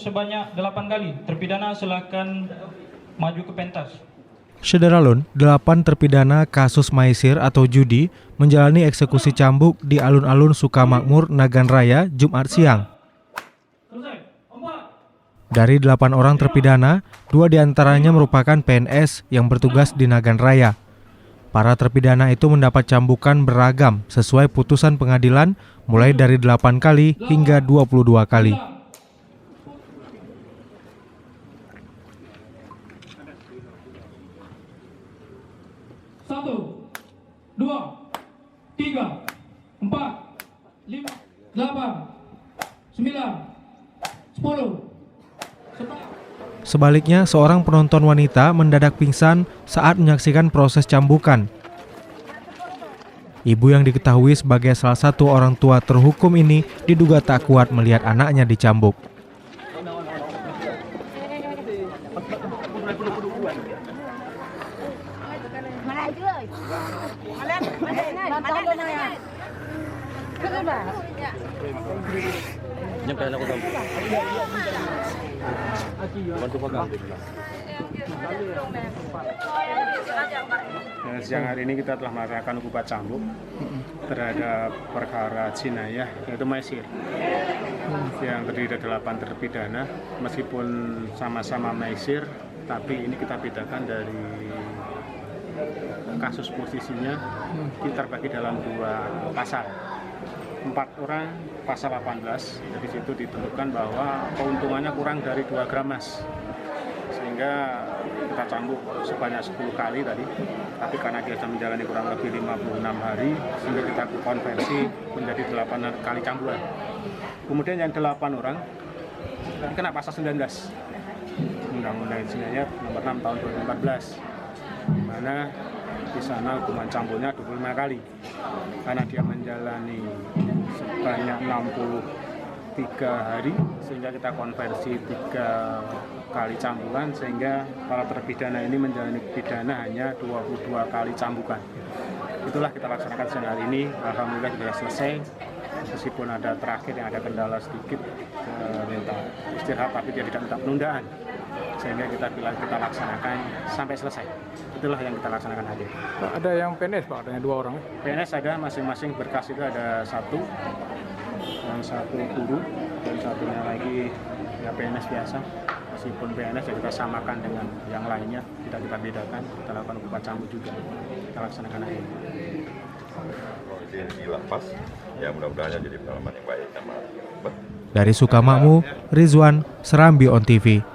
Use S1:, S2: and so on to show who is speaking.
S1: sebanyak 8 kali. Terpidana silakan maju ke pentas.
S2: Sederalun, 8 terpidana kasus maisir atau judi menjalani eksekusi cambuk di alun-alun Sukamakmur, Nagan Raya, Jumat siang. Dari 8 orang terpidana, 2 diantaranya merupakan PNS yang bertugas di Nagan Raya. Para terpidana itu mendapat cambukan beragam sesuai putusan pengadilan mulai dari 8 kali hingga 22 kali.
S1: Satu, 2, 3, 4, 5, 8, 9, 10.
S2: Sebaliknya, seorang penonton wanita mendadak pingsan saat menyaksikan proses cambukan. Ibu yang diketahui sebagai salah satu orang tua terhukum ini diduga tak kuat melihat anaknya dicambuk.
S3: Siang hari ini kita telah melaksanakan hukuman cambuk terhadap perkara jinayah yaitu maisir yang terdiri dari 8 terpidana. Meskipun sama-sama maisir, tapi ini kita bedakan dari kasus posisinya kita terbagi dalam 2 pasal. 4 orang pasal 18, dari situ ditentukan bahwa keuntungannya kurang dari 2 gram emas, sehingga kita cambuk sebanyak 10 kali tadi, tapi karena dia sudah menjalani kurang lebih 56 hari, sehingga kita konversi menjadi 8 kali cambukan. Kemudian yang 8 orang kena pasal 19 Undang-Undang Jinayat nomor 6 tahun 2014, di mana di sana hukuman cambuknya 25 kali karena dia menjalani sebanyak 63 hari, sehingga kita konversi 3 kali cambukan, sehingga para terpidana ini menjalani pidana hanya 22 kali cambukan. Itulah kita laksanakan siang hari ini. Alhamdulillah sudah selesai, meskipun ada terakhir yang ada kendala sedikit, minta istirahat tapi dia tidak minta penundaan, sehingga kita bilang kita laksanakan sampai selesai. Itulah yang kita laksanakan hari ini.
S4: Ada yang PNS Pak, ada 2 orang.
S3: PNS ada, masing-masing berkas itu ada 1, yang 1 guru dan satunya lagi ya PNS biasa. Meskipun PNS ya kita samakan dengan yang lainnya, tidak kita bedakan, kita lakukan hukuman cambuk juga, kita laksanakan hari ini.
S5: Di lapas, ya mudah-mudahan jadi pengalaman yang baik.
S2: Dari Sukamakmur, Rizwan, Serambi On TV.